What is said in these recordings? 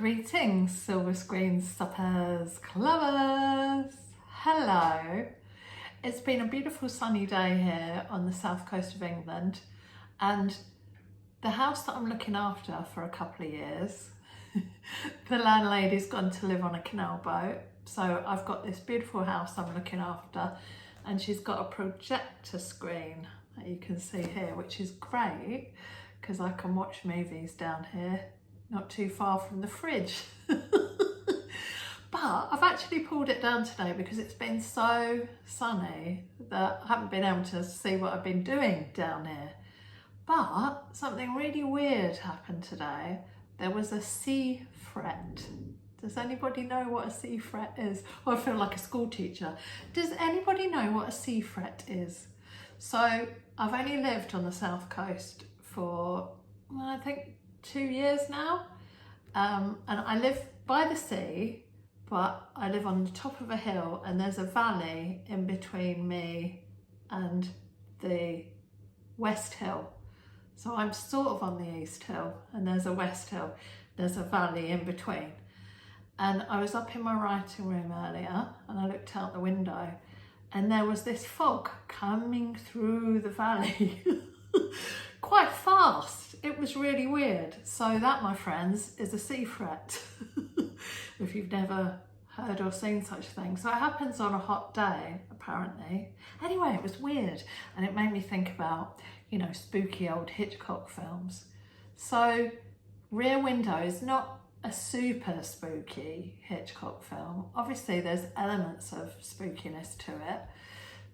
Greetings, silver screen suppers, clubbers. Hello. It's been a beautiful sunny day here on the south coast of England, and the house that I'm looking after for a couple of years, the landlady's gone to live on a canal boat. So I've got this beautiful house I'm looking after, and she's got a projector screen that you can see here, which is great because I can watch movies down here, not too far from the fridge. But I've actually pulled it down today because it's been so sunny that I haven't been able to see what I've been doing down here. But something really weird happened today. There was a C fret. Does anybody know what a C fret is? Oh, I feel like a school teacher. Does anybody know what a C fret is? So I've only lived on the south coast for, well, I think 2 years now. And I live by the sea, but I live on the top of a hill, and there's a valley in between me and the West Hill. So I'm sort of on the East Hill, and there's a West Hill. There's a valley in between. And I was up in my writing room earlier, and I looked out the window, and there was this fog coming through the valley quite fast. It was really weird. So that, my friends, is a C fret. If you've never heard or seen such a thing. So it happens on a hot day, apparently. Anyway, it was weird, and it made me think about, you know, spooky old Hitchcock films. So Rear Window is not a super spooky Hitchcock film. Obviously there's elements of spookiness to it,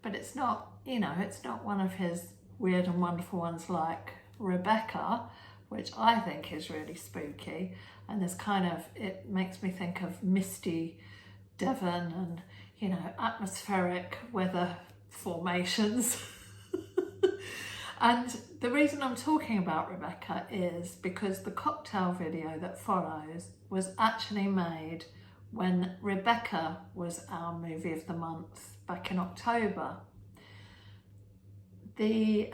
but it's not, you know, it's not one of his weird and wonderful ones like Rebecca, which I think is really spooky. And there's kind of, it makes me think of misty Devon and, you know, atmospheric weather formations. And the reason I'm talking about Rebecca is because the cocktail video that follows was actually made when Rebecca was our movie of the month back in October. The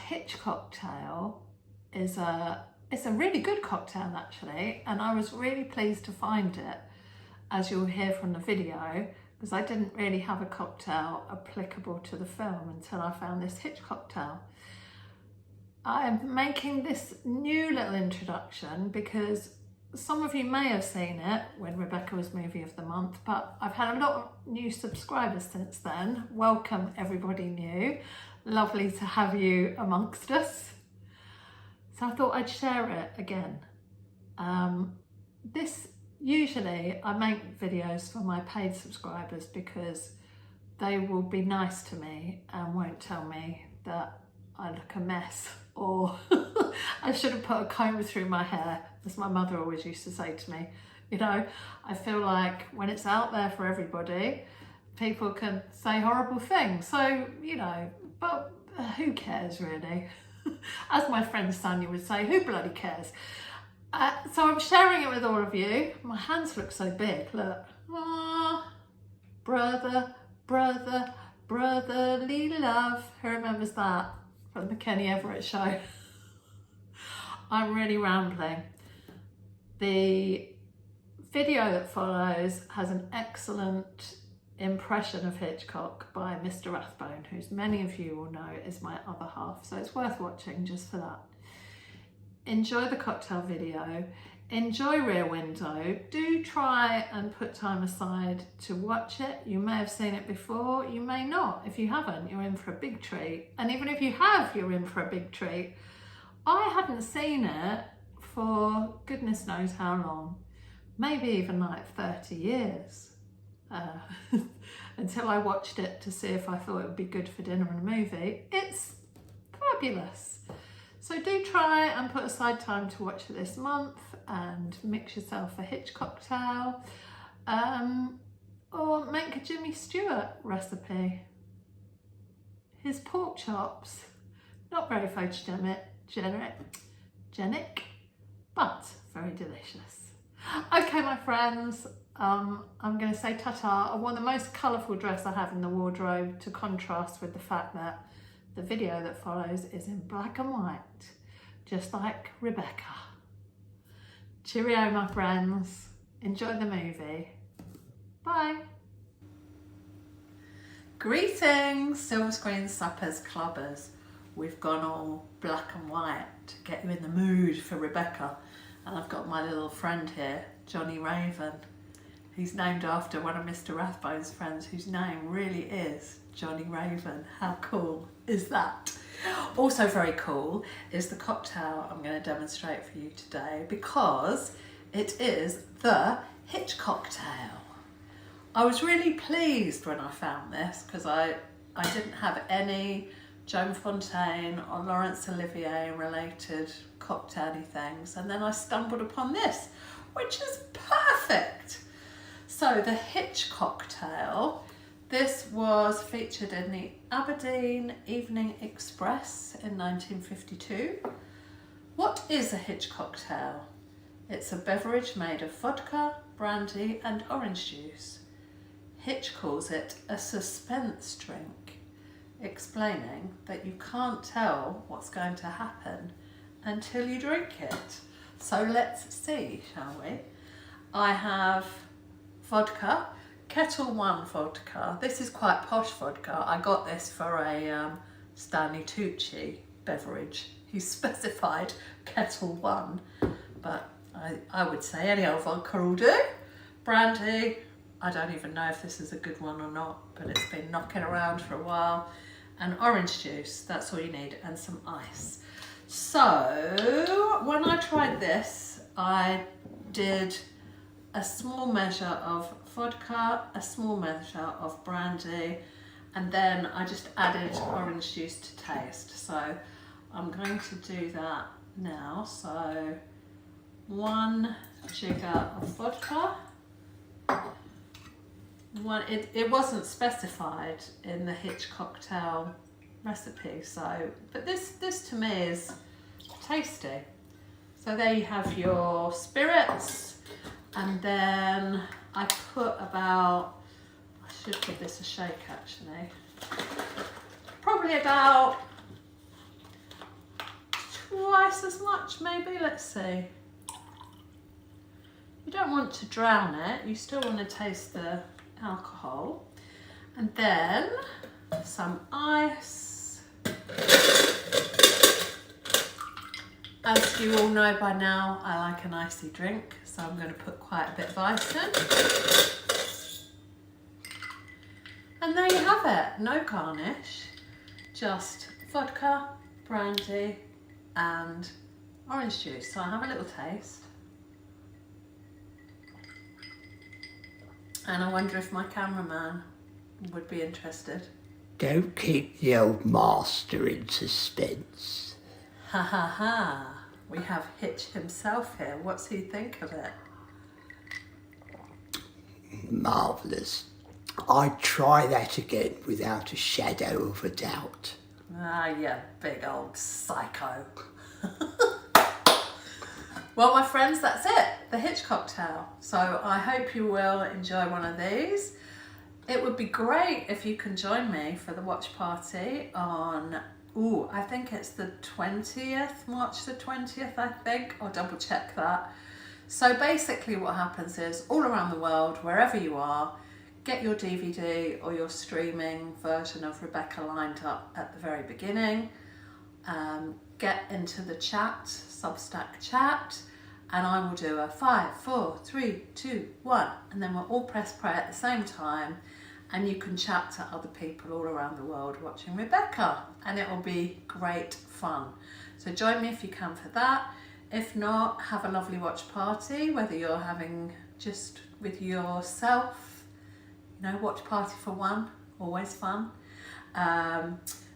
Hitchcocktail is it's a really good cocktail actually, and I was really pleased to find it, as you'll hear from the video, because I didn't really have a cocktail applicable to the film until I found this Hitchcocktail. I'm making this new little introduction because some of you may have seen it when Rebecca was movie of the month, but I've had a lot of new subscribers since then. Welcome everybody new. Lovely to have you amongst us. So I thought I'd share it again. Usually I make videos for my paid subscribers because they will be nice to me and won't tell me that I look a mess or I should have put a comb through my hair, as my mother always used to say to me. You know, I feel like when it's out there for everybody, people can say horrible things. So, you know, but who cares really? As my friend Sonia would say, who bloody cares? So I'm sharing it with all of you. My hands look so big, look. Ah, brotherly love. Who remembers that from the Kenny Everett show? I'm really rambling. The video that follows has an excellent impression of Hitchcock by Mr. Rathbone, who's many of you will know is my other half, so it's worth watching just for that. Enjoy the cocktail video, enjoy Rear Window. Do try and put time aside to watch it. You may have seen it before, you may not. If you haven't, you're in for a big treat. And even if you have, you're in for a big treat. I hadn't seen it for goodness knows how long, maybe even like 30 years. Until I watched it to see if I thought it would be good for dinner and a movie. It's fabulous. So do try and put aside time to watch it this month and mix yourself a Hitchcocktail, or make a Jimmy Stewart recipe. His pork chops, not very photogenic, but very delicious. Okay, my friends, I'm going to say ta-ta. I wore the most colourful dress I have in the wardrobe to contrast with the fact that the video that follows is in black and white, just like Rebecca. Cheerio, my friends. Enjoy the movie. Bye. Greetings, Silver Screen Suppers Clubbers. We've gone all black and white to get you in the mood for Rebecca. And I've got my little friend here, Johnny Raven. He's named after one of Mr. Rathbone's friends whose name really is Johnny Raven. How cool is that? Also very cool is the cocktail I'm going to demonstrate for you today, because it is the Hitchcocktail. I was really pleased when I found this because I didn't have any Joan Fontaine or Laurence Olivier related cocktaily things, and then I stumbled upon this, which is perfect. So the Hitchcocktail, this was featured in the Aberdeen Evening Express in 1952. What is a Hitchcocktail? It's a beverage made of vodka, brandy and orange juice. Hitch calls it a suspense drink, explaining that you can't tell what's going to happen until you drink it. So let's see, shall we? I have vodka, Kettle One vodka. This is quite posh vodka. I got this for a Stanley Tucci beverage. He specified Kettle One, but I would say any old vodka will do. Brandy, I don't even know if this is a good one or not, but it's been knocking around for a while. And orange juice, that's all you need, and some ice. So when I tried this, I did a small measure of vodka, a small measure of brandy, and then I just added orange juice to taste. So I'm going to do that now. So 1 jigger of vodka. It wasn't specified in the Hitchcocktail recipe, but this to me is tasty. So there you have your spirits, and then I put about, I should give this a shake actually, probably about twice as much maybe, let's see. You don't want to drown it, you still want to taste the alcohol. And then some ice. As you all know by now, I like an icy drink, so I'm going to put quite a bit of ice in. And there you have it, no garnish, just vodka, brandy and orange juice. So I'll have a little taste. And I wonder if my cameraman would be interested. Don't keep the old master in suspense. Ha ha ha. We have Hitch himself here. What's he think of it? Marvellous. I'd try that again without a shadow of a doubt. Ah, you big old psycho. Well, my friends, that's it, the Hitchcocktail. So I hope you will enjoy one of these. It would be great if you can join me for the watch party on, I think it's the 20th, March the 20th, I think. I'll double check that. So basically what happens is, all around the world, wherever you are, get your DVD or your streaming version of Rebecca lined up at the very beginning. Get into the chat, Substack chat, and I will do a 5, 4, 3, 2, 1, and then we'll all press play at the same time, and you can chat to other people all around the world watching Rebecca, and it will be great fun. So join me if you can for that. If not, have a lovely watch party, whether you're having just with yourself, watch party for one, always fun.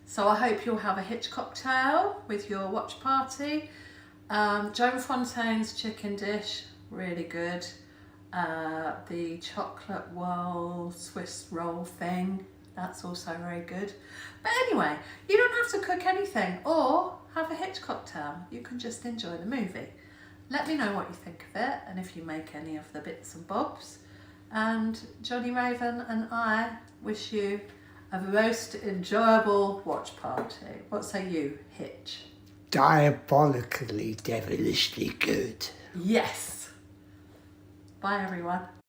So I hope you'll have a Hitchcocktail with your watch party. Joan Fontaine's chicken dish, really good. The chocolate whirl Swiss roll thing, that's also very good. But anyway, you don't have to cook anything or have a Hitchcocktail. You can just enjoy the movie. Let me know what you think of it and if you make any of the bits and bobs. And Johnny Raven and I wish you a most enjoyable watch party. What say you, Hitch? Diabolically, devilishly good. Yes. Bye everyone.